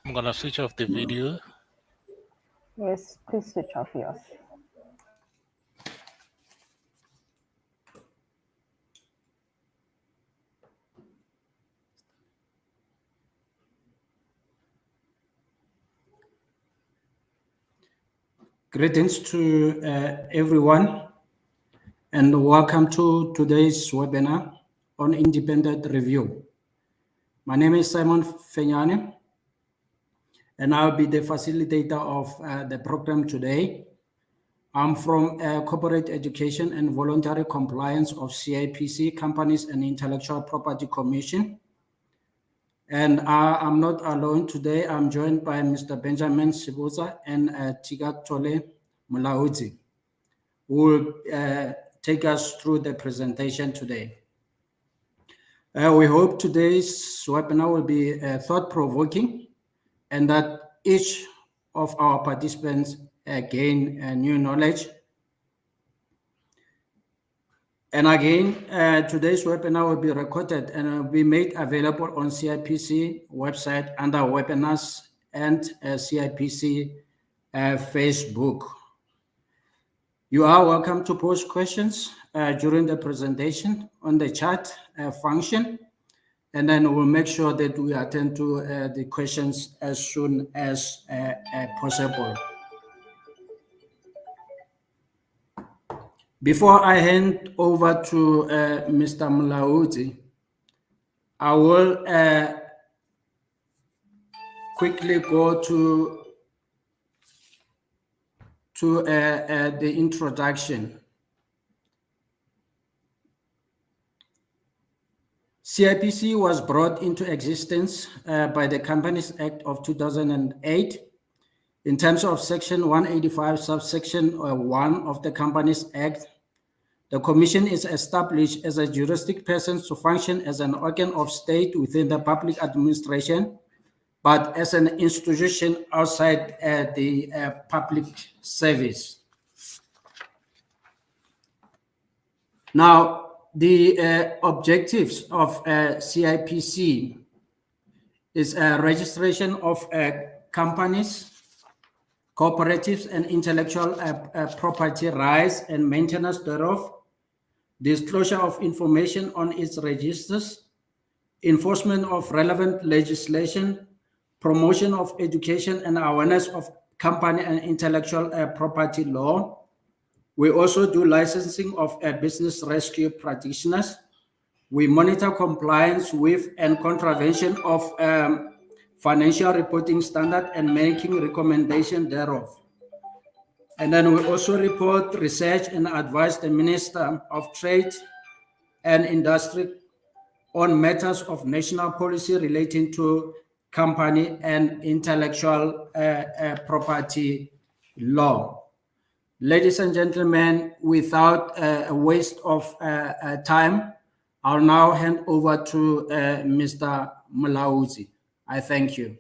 I'm gonna switch off the video. Yes, please switch off yours. Greetings to everyone, and welcome to today's webinar on independent review. My name is Simon Fenyane, and I'll be the facilitator of the program today. I'm from Corporate Education and Voluntary Compliance of CIPC, Companies and Intellectual Property Commission. And I'm not alone today. I'm joined by Mr. Benjamin Sibuza and Tigatole Mulaudzi, who will take us through the presentation today. We hope today's webinar will be thought-provoking and that each of our participants gain new knowledge. And again, today's webinar will be recorded and will be made available on CIPC website under webinars and CIPC Facebook. You are welcome to post questions during the presentation on the chat function, and then we'll make sure that we attend to the questions as soon as possible. Before I hand over to Mr. Mulaudzi, I will quickly go to the introduction. CIPC was brought into existence by the Companies Act of 2008 in terms of Section 185, subsection 1 of the Companies Act. The Commission is established as a juristic person to function as an organ of state within the public administration, but as an institution outside the public service. Now, the objectives of CIPC is registration of companies, cooperatives, and intellectual property rights and maintenance thereof, disclosure of information on its registers, enforcement of relevant legislation, promotion of education and awareness of company and intellectual property law. We also do licensing of business rescue practitioners. We monitor compliance with and contravention of financial reporting standard and making recommendation thereof. And then we also report, research, and advise the Minister of Trade and Industry on matters of national policy relating to company and intellectual property law. Ladies and gentlemen, without a waste of time, I'll now hand over to Mr. Mulaudzi. I thank you.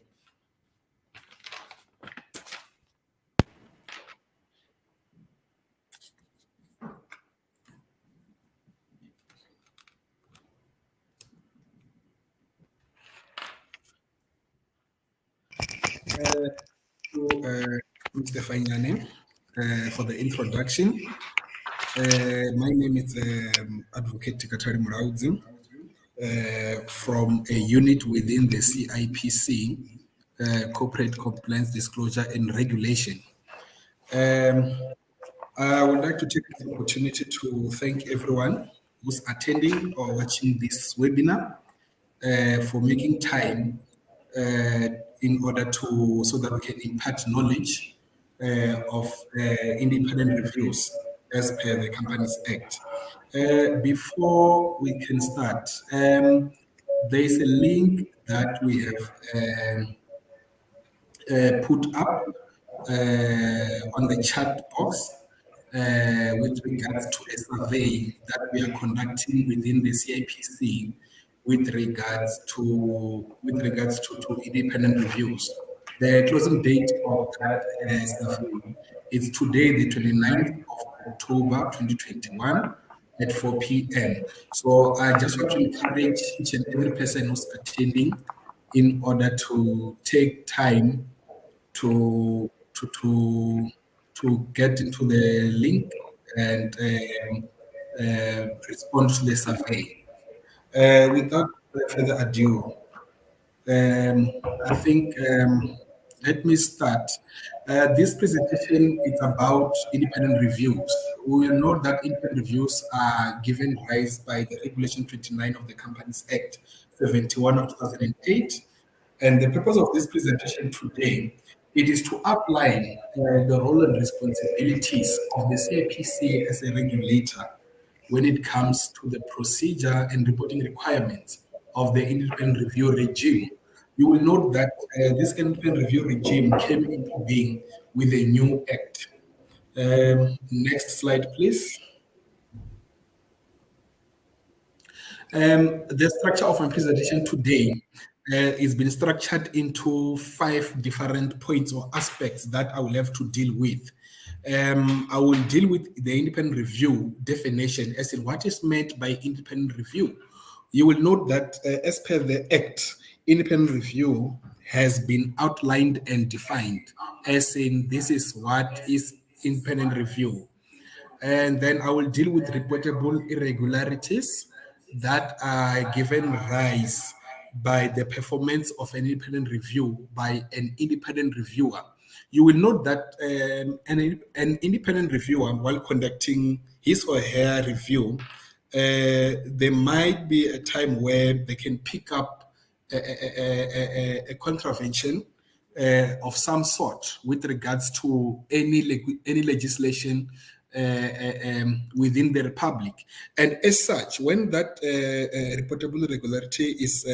Mr. Fenyane, for the introduction. My name is Advocate Tikatari Mulaudzi from a unit within the CIPC, Corporate Compliance Disclosure and Regulation. I would like to take this opportunity to thank everyone who's attending or watching this webinar for making time in order to, so that we can impart knowledge of independent reviews as per the Companies Act. Before we can start, there is a link that we have put up on the chat box with regards to a survey that we are conducting within the CIPC with regards to independent reviews. The closing date of that survey is today, the 29th of October 2021 at 4 p.m. So I just want to encourage each and every person who's attending in order to take time to get into the link and respond to the survey. Without further ado, I think let me start. This presentation is about independent reviews. We will note that independent reviews are given rise by the Regulation 29 of the Companies Act 71 of 2008. And the purpose of this presentation today, it is to outline the role and responsibilities of the CIPC as a regulator when it comes to the procedure and reporting requirements of the independent review regime. You will note that this independent review regime came into being with a new act. Next slide, please. The structure of my presentation today is been structured into 5 different points or aspects that I will have to deal with. I will deal with the independent review definition, as in what is meant by independent review. You will note that as per the Act, independent review has been outlined and defined, as in this is what is independent review. And then I will deal with reportable irregularities that are given rise by the performance of an independent review by an independent reviewer. You will note that an independent reviewer, while conducting his or her review, there might be a time where they can pick up a contravention of some sort with regards to any legislation within the Republic. And as such, when that reportable irregularity is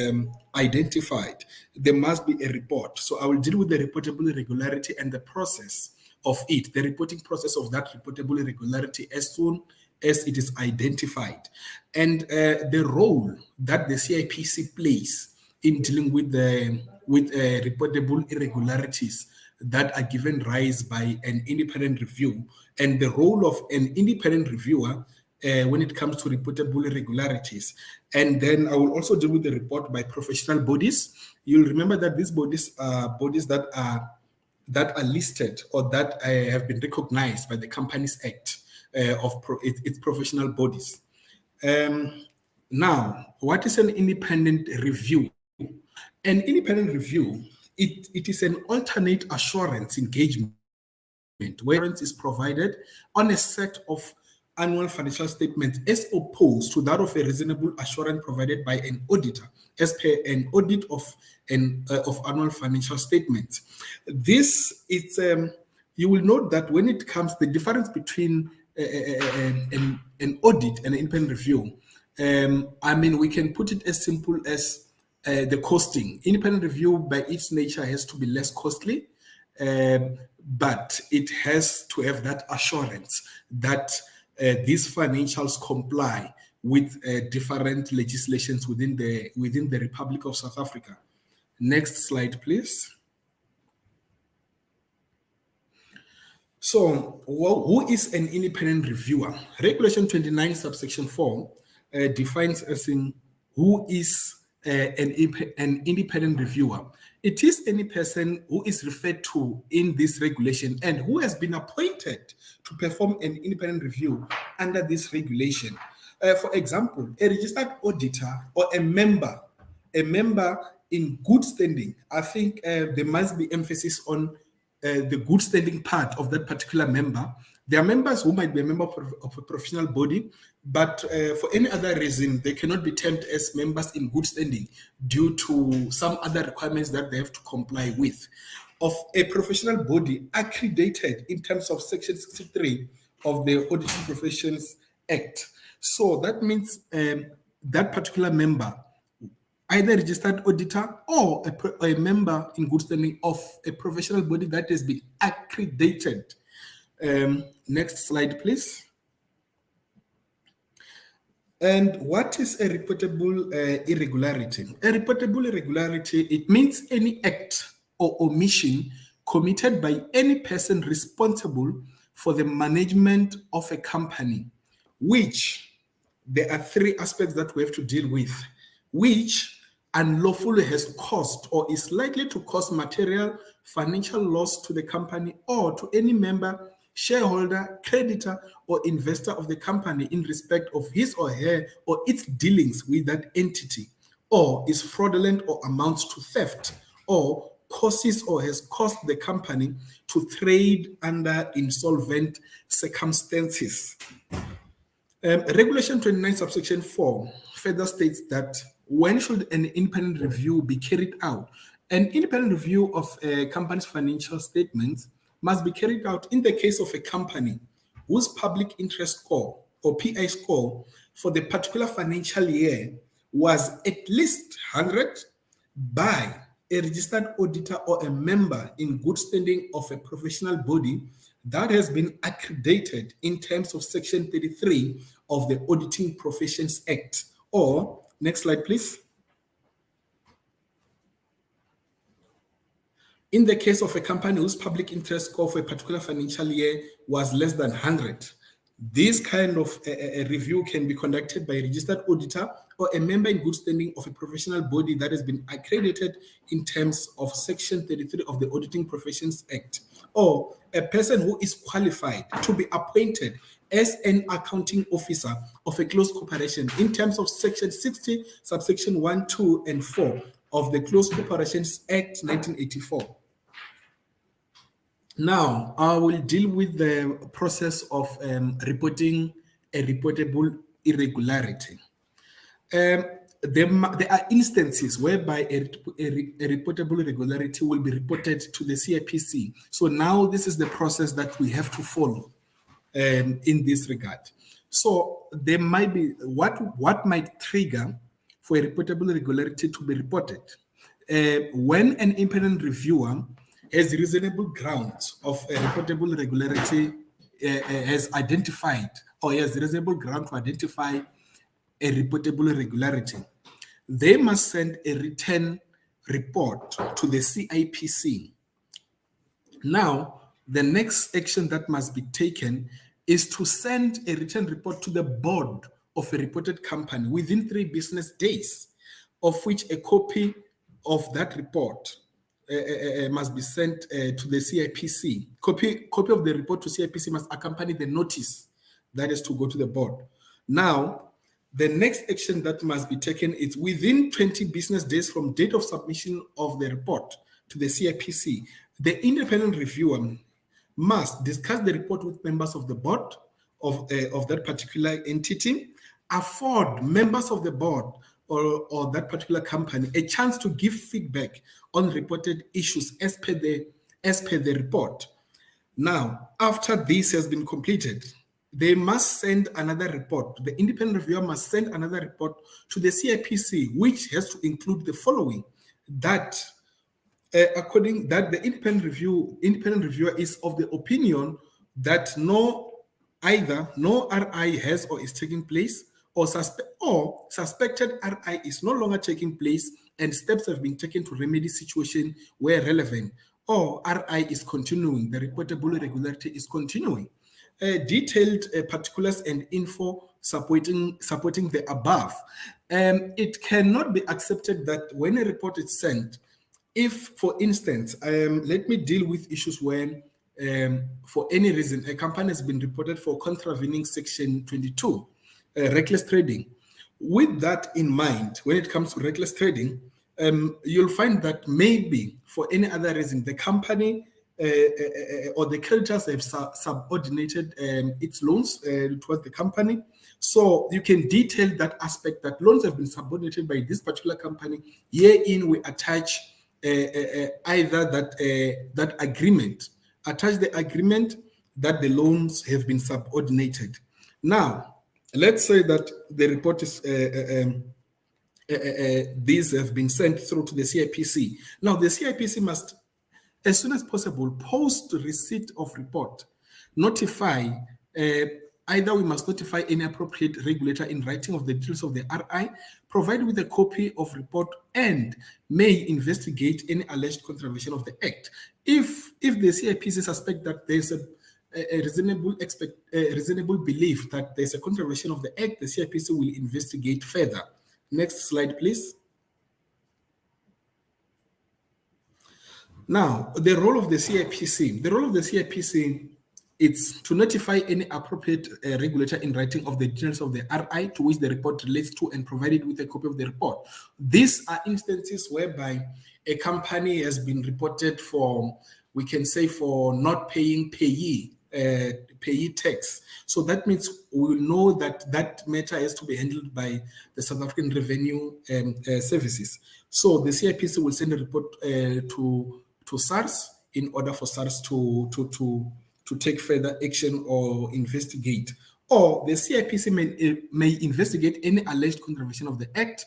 identified, there must be a report. So I will deal with the reportable irregularity and the process of it, the reporting process of that reportable irregularity as soon as it is identified, and the role that the CIPC plays in dealing with the reportable irregularities that are given rise by an independent review, and the role of an independent reviewer when it comes to reportable irregularities. And then I will also deal with the report by professional bodies. You'll remember that these bodies are bodies that are listed or that have been recognized by the Companies Act of its professional bodies. Now, what is an independent review? An independent review, it is an alternate assurance engagement where assurance is provided on a set of annual financial statements as opposed to that of a reasonable assurance provided by an auditor as per an audit of annual financial statements. This is you will note that when it comes the difference between an audit and an independent review, I mean, we can put it as simple as the costing. Independent review by its nature has to be less costly, but it has to have that assurance that these financials comply with different legislations within the Republic of South Africa. Next slide, please. So, who is an independent reviewer? Regulation 29, subsection 4 defines as in who is an independent reviewer. It is any person who is referred to in this regulation and who has been appointed to perform an independent review under this regulation. For example, a registered auditor or a member in good standing. I think there must be emphasis on the good standing part of that particular member. There are members who might be a member of a professional body, but for any other reason, they cannot be termed as members in good standing due to some other requirements that they have to comply with. Of a professional body accredited in terms of Section 63 of the Auditing Professions Act. So that means that particular member, either registered auditor or a member in good standing of a professional body that has been accredited. Next slide, please. And what is a reportable irregularity? A reportable irregularity, it means any act or omission committed by any person responsible for the management of a company, which there are 3 aspects that we have to deal with, which unlawfully has caused or is likely to cause material financial loss to the company or to any member, shareholder, creditor, or investor of the company in respect of his or her or its dealings with that entity, or is fraudulent or amounts to theft, or causes or has caused the company to trade under insolvent circumstances. Regulation 29 subsection 4 further states that when should an independent review be carried out? An independent review of a company's financial statements must be carried out in the case of a company whose public interest score or PI score for the particular financial year was at least 100 by a registered auditor or a member in good standing of a professional body that has been accredited in terms of Section 33 of the Auditing Professions Act. Or, next slide, please. In the case of a company whose public interest score for a particular financial year was less than 100, this kind of a review can be conducted by a registered auditor or a member in good standing of a professional body that has been accredited in terms of Section 33 of the Auditing Professions Act, or a person who is qualified to be appointed as an accounting officer of a close corporation in terms of Section 60, subsection 1, 2, and 4 of the Close Corporations Act 1984. Now, I will deal with the process of reporting a reportable irregularity. There are instances whereby a reportable irregularity will be reported to the CIPC. So now this is the process that we have to follow in this regard. So there might be, what might trigger for a reportable irregularity to be reported? When an independent reviewer has reasonable grounds of a reportable irregularity has identified, or has reasonable ground to identify a reportable irregularity, they must send a written report to the CIPC. Now, the next action that must be taken is to send a written report to the board of a reported company within 3 business days, of which a copy of that report must be sent to the CIPC. Copy of the report to CIPC must accompany the notice that is to go to the board. Now, the next action that must be taken is within 20 business days from date of submission of the report to the CIPC, the independent reviewer must discuss the report with members of the board of that particular entity, afford members of the board or that particular company a chance to give feedback on reported issues as per the report. Now, after this has been completed, they must send another report. The independent reviewer must send another report to the CIPC, which has to include the following: that according that the independent reviewer is of the opinion that no RI has or is taking place, or suspected RI is no longer taking place, and steps have been taken to remedy situation where relevant, or RI is continuing, the reportable irregularity is continuing. Detailed particulars and info supporting the above. It cannot be accepted that when a report is sent, if, for instance, let me deal with issues when, for any reason, a company has been reported for contravening Section 22, reckless trading. With that in mind, when it comes to reckless trading, you'll find that maybe for any other reason, the company or the creditors have subordinated its loans towards the company. So you can detail that aspect, that loans have been subordinated by this particular company. Herein, we attach either that agreement, attach the agreement that the loans have been subordinated. Now, let's say that the report is these have been sent through to the CIPC. Now, the CIPC must, as soon as possible, post receipt of report, notify, either we must notify any appropriate regulator in writing of the details of the RI, provide with a copy of report, and may investigate any alleged contravention of the Act. If the CIPC suspect that there's a reasonable belief that there's a contravention of the Act, the CIPC will investigate further. Next slide, please. Now, the role of the CIPC. The role of the CIPC is to notify any appropriate regulator in writing of the details of the RI to which the report relates to and provide it with a copy of the report. These are instances whereby a company has been reported for, we can say, for not paying payee tax. So that means we will know that that matter has to be handled by the South African Revenue Services. So the CIPC will send a report to SARS in order for SARS to take further action or investigate. Or the CIPC may investigate any alleged contravention of the Act.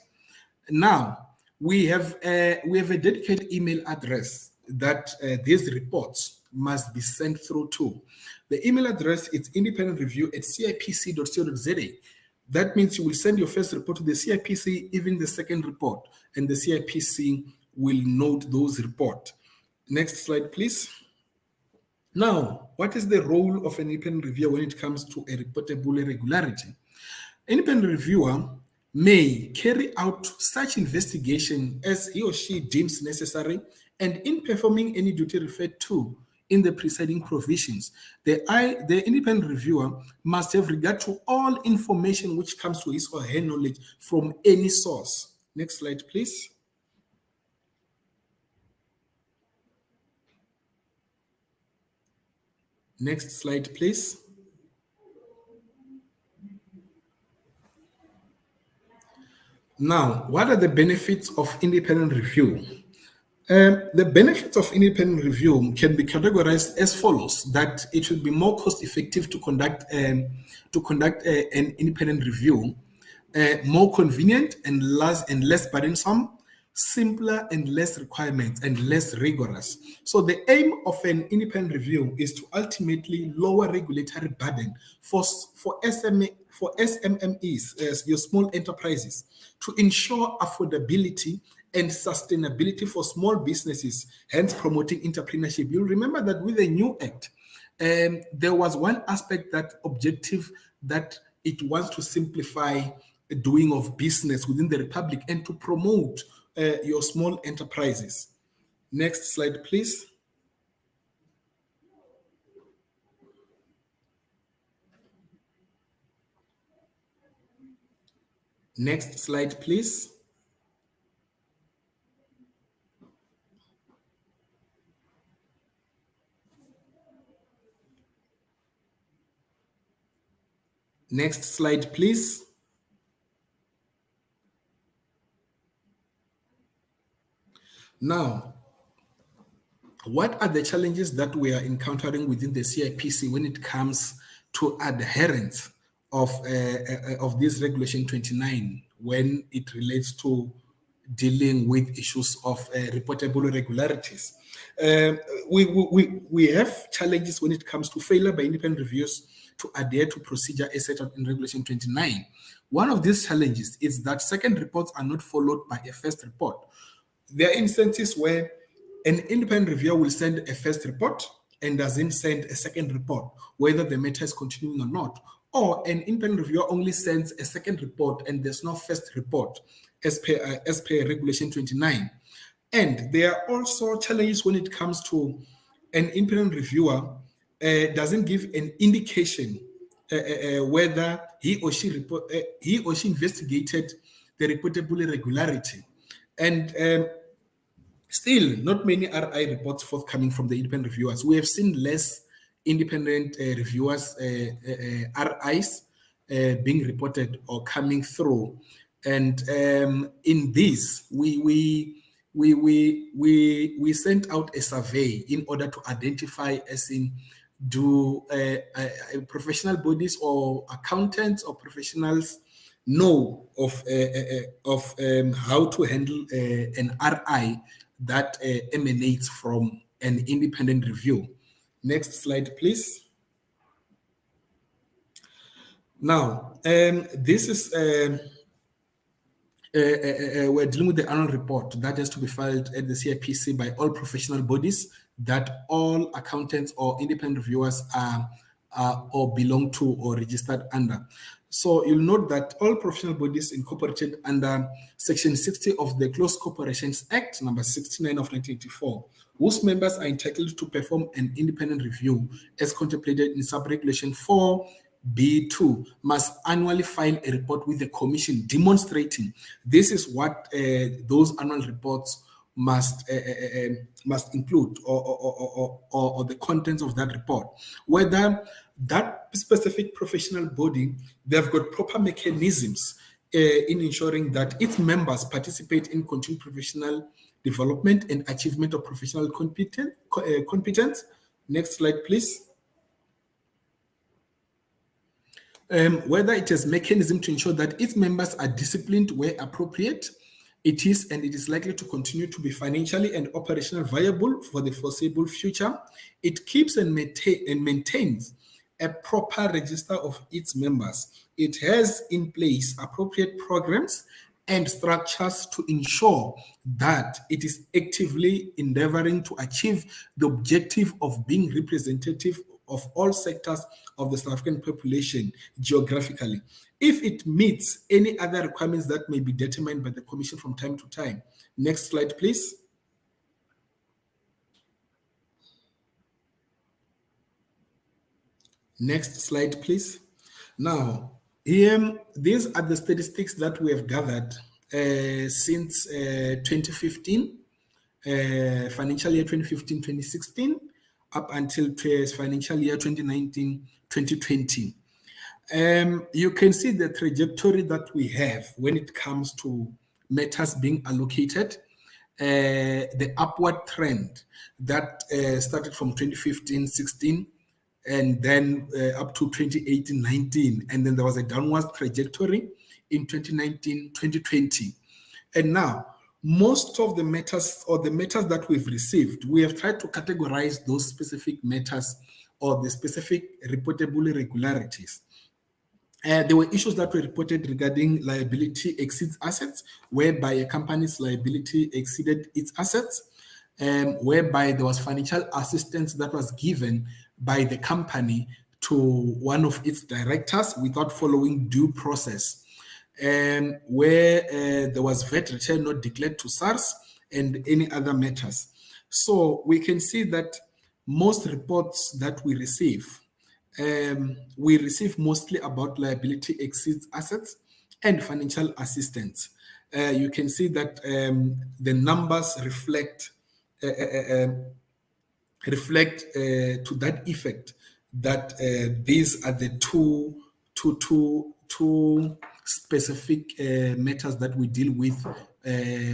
Now, we have a dedicated email address that these reports must be sent through to. The email address is independent-review@cipc.co.za. That means you will send your first report to the CIPC, even the second report, and the CIPC will note those reports. Next slide, please. Now, what is the role of an independent reviewer when it comes to a reportable irregularity? Independent reviewer may carry out such investigation as he or she deems necessary, and in performing any duty referred to in the preceding provisions, the independent reviewer must have regard to all information which comes to his or her knowledge from any source. Next slide, please. Next slide, please. Now, what are the benefits of independent review? The benefits of independent review can be categorized as follows: that it will be more cost-effective to conduct an independent review, more convenient and less burdensome, simpler and less requirements and less rigorous. So the aim of an independent review is to ultimately lower regulatory burden for SMMEs, your small enterprises, to ensure affordability and sustainability for small businesses, hence promoting entrepreneurship. You'll remember that with the new act, there was one aspect, that objective, that it wants to simplify doing of business within the Republic and to promote your small enterprises. Next slide, please. Next slide, please. Next slide, please. Now, what are the challenges that we are encountering within the CIPC when it comes to adherence of this Regulation 29 when it relates to dealing with issues of reportable irregularities? We have challenges when it comes to failure by independent reviewers to adhere to procedure as set out in Regulation 29. One of these challenges is that second reports are not followed by a first report. There are instances where an independent reviewer will send a first report and doesn't send a second report, whether the matter is continuing or not. Or an independent reviewer only sends a second report and there's no first report as per Regulation 29. And there are also challenges when it comes to an independent reviewer doesn't give an indication whether he or she investigated the reportable irregularity. And still, not many RI reports forthcoming from the independent reviewers. We have seen less independent reviewers, RIs, being reported or coming through. And in this, we sent out a survey in order to identify, as in, do professional bodies or accountants or professionals know of how to handle an RI that emanates from an independent review. Next slide, please. Now, this is we're dealing with the annual report that has to be filed at the CIPC by all professional bodies that all accountants or independent reviewers are or belong to or registered under. So you'll note that all professional bodies incorporated under Section 60 of the Close Corporations Act, number 69 of 1984, whose members are entitled to perform an independent review as contemplated in Sub-Regulation 4B2, must annually file a report with the Commission demonstrating this is what those annual reports must include, or the contents of that report, whether that specific professional body, they've got proper mechanisms in ensuring that its members participate in continued professional development and achievement of professional competence. Next slide, please. Whether it has mechanism to ensure that its members are disciplined where appropriate. It is, and it is likely to continue to be financially and operationally viable for the foreseeable future. It keeps and maintains a proper register of its members. It has in place appropriate programs and structures to ensure that it is actively endeavoring to achieve the objective of being representative of all sectors of the South African population geographically, if it meets any other requirements that may be determined by the Commission from time to time. Next slide, please. Next slide, please. Now, here, these are the statistics that we have gathered since 2015, financial year 2015-2016, up until financial year 2019-2020. You can see the trajectory that we have when it comes to matters being allocated, the upward trend that started from 2015-16 and then up to 2018-19, and then there was a downward trajectory in 2019-2020. And now, most of the matters, or the matters that we've received, we have tried to categorize those specific matters or the specific reportable irregularities. There were issues that were reported regarding liability exceeds assets, whereby a company's liability exceeded its assets, whereby there was financial assistance that was given by the company to one of its directors without following due process, where there was VAT return not declared to SARS and any other matters. So we can see that most reports that we receive mostly about liability exceeds assets and financial assistance. You can see that the numbers reflect to that effect, that these are the two specific matters that we deal with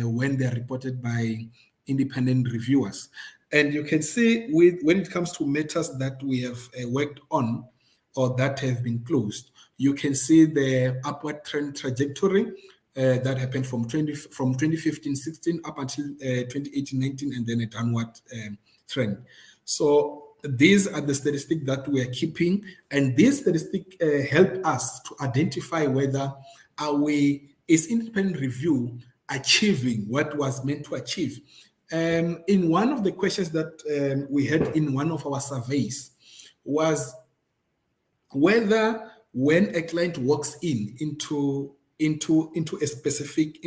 when they're reported by independent reviewers. And you can see when it comes to matters that we have worked on or that have been closed, you can see the upward trend trajectory that happened from 2015-16 up until 2018-19, and then a downward trend. So these are the statistics that we are keeping, and these statistics help us to identify whether is independent review achieving what was meant to achieve. In one of the questions that we had in one of our surveys was whether when a client walks into a specific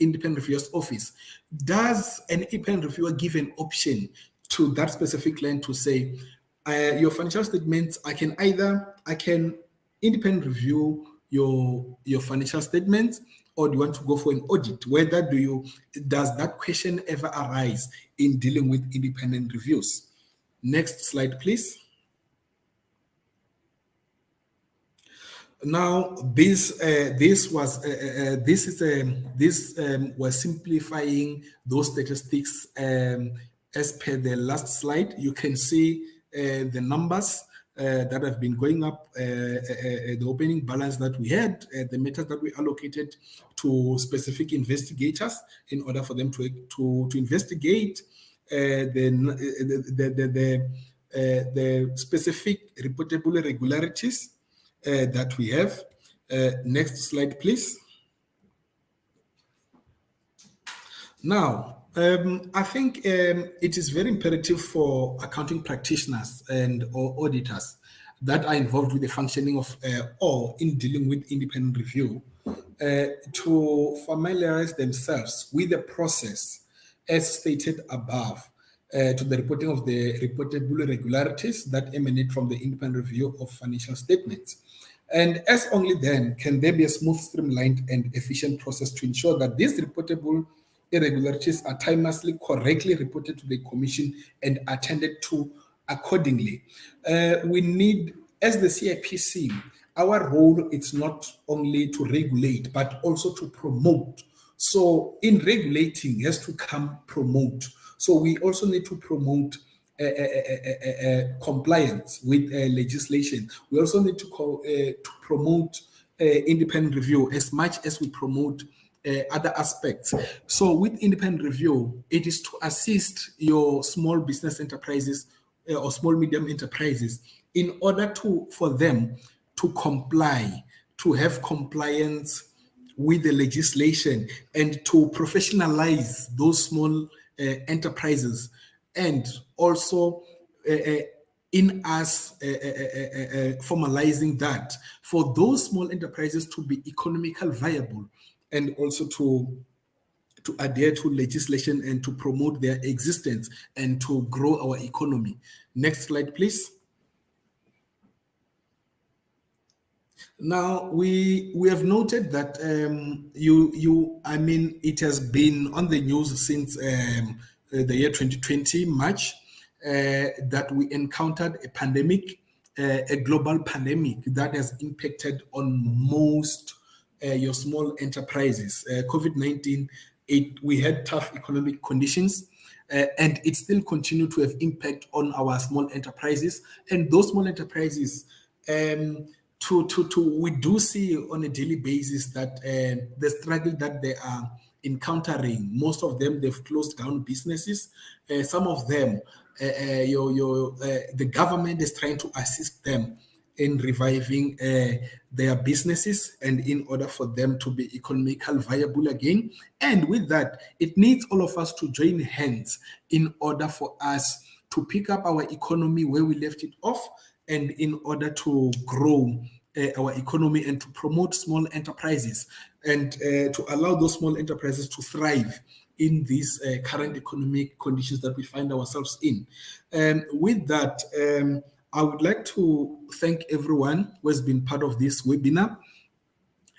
independent reviewer's office, does an independent reviewer give an option to that specific client to say, your financial statements, I can independent review your financial statements, or do you want to go for an audit? Does that question ever arise in dealing with independent reviews? Next slide, please. Now, this was simplifying those statistics as per the last slide. You can see the numbers that have been going up, the opening balance that we had, the matters that we allocated to specific investigators in order for them to investigate the specific reportable irregularities that we have. Next slide, please. Now, I think it is very imperative for accounting practitioners and or auditors that are involved with the functioning of or in dealing with independent review to familiarize themselves with the process as stated above to the reporting of the reportable irregularities that emanate from the independent review of financial statements. And as only then can there be a smooth, streamlined, and efficient process to ensure that these reportable irregularities are timelessly, correctly reported to the Commission and attended to accordingly. We need, as the CIPC, our role is not only to regulate, but also to promote. So in regulating has to come promote. So we also need to promote compliance with legislation. We also need to promote independent review as much as we promote other aspects. So with independent review, it is to assist your small business enterprises or small medium enterprises in order for them to comply, to have compliance with the legislation and to professionalize those small enterprises, and also in us formalizing that for those small enterprises to be economical viable and also to adhere to legislation and to promote their existence and to grow our economy. Next slide, please. Now we have noted that it has been on the news since the year 2020 March that we encountered a pandemic, a global pandemic that has impacted on most your small enterprises. COVID-19, we had tough economic conditions. And it still continue to have impact on our small enterprises, and those small enterprises we do see on a daily basis that the struggle that they are encountering, most of them, they've closed down businesses. Some of them, the government is trying to assist them in reviving their businesses and in order for them to be economical viable again. And with that, it needs all of us to join hands in order for us to pick up our economy where we left it off, and in order to grow our economy and to promote small enterprises and to allow those small enterprises to thrive in these current economic conditions that we find ourselves in. With that, I would like to thank everyone who has been part of this webinar.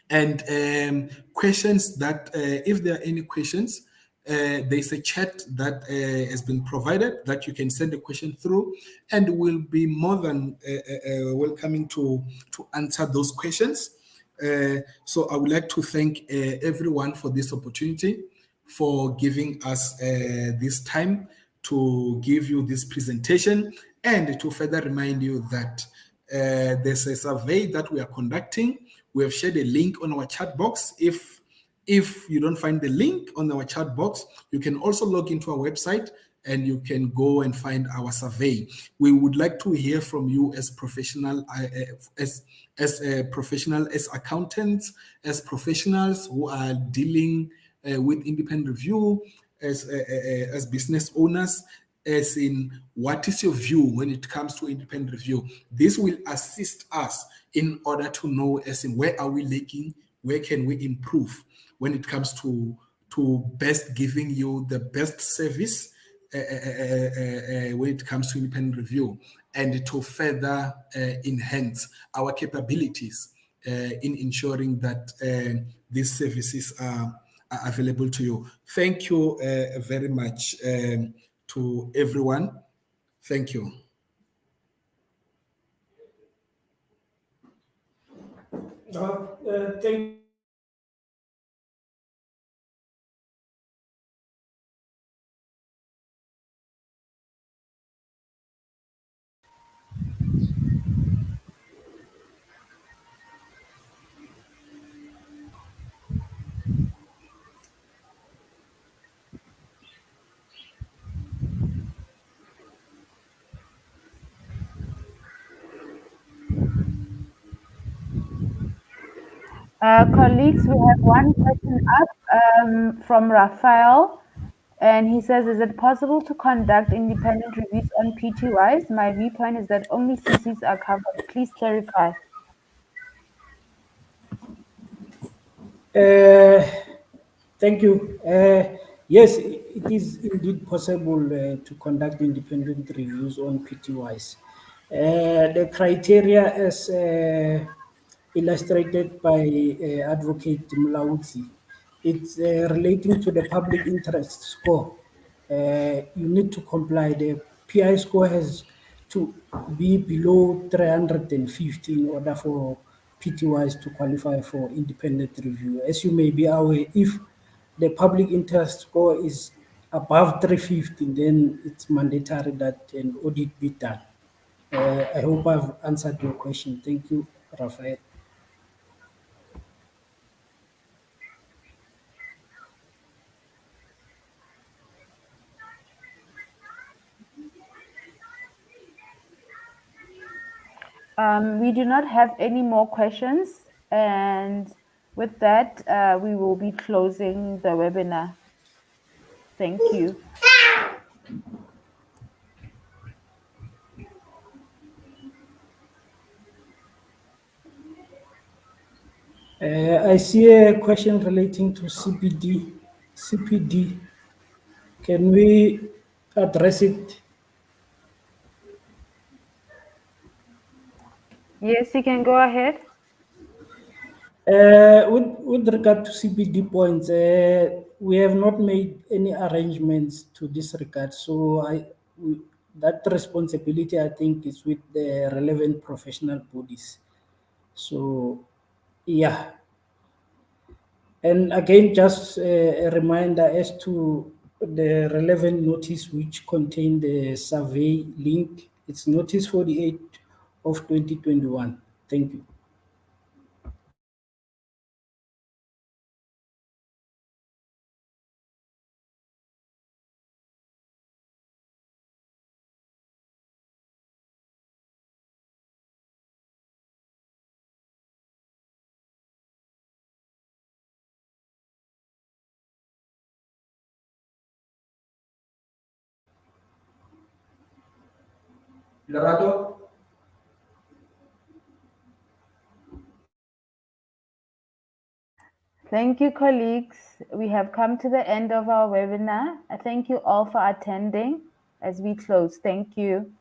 And questions that, if there are any questions, there's a chat that has been provided that you can send a question through, and we'll be more than welcoming to answer those questions. So I would like to thank everyone for this opportunity, for giving us this time to give you this presentation, and to further remind you that there's a survey that we are conducting. We have shared a link on our chat box. If you don't find the link on our chat box, you can also log into our website and you can go and find our survey. We would like to hear from you as professional, as accountants, as professionals who are dealing with independent review, as business owners, as in what is your view when it comes to independent review. This will assist us in order to know as in where are we lacking, where can we improve when it comes to best giving you the best service when it comes to independent review, and to further enhance our capabilities in ensuring that these services are available to you. Thank you very much to everyone. Thank you. Thank Colleagues, we have one question up from Raphael. And he says, is it possible to conduct independent reviews on PTYs? My viewpoint is that only CCs are covered. Please clarify. Thank you. Yes, it is indeed possible to conduct independent reviews on PTYs. The criteria, as illustrated by Advocate Mlaudzi, it's relating to the public interest score. You need to comply. The PI score has to be below 350 in order for PTYs to qualify for independent review. As you may be aware, if the public interest score is above 350, then it's mandatory that an audit be done. I hope I've answered your question. Thank you, Rafael. We do not have any more questions. And with that, we will be closing the webinar. Thank you. I see a question relating to CPD. Can we address it? Yes, you can go ahead. With regard to CPD points, we have not made any arrangements to this regard. So that responsibility, I think, is with the relevant professional bodies. So, yeah. And again, just a reminder as to the relevant notice which contain the survey link. It's notice 48 of 2021. Thank you. Lorato? Thank you, colleagues. We have come to the end of our webinar. I thank you all for attending as we close. Thank you.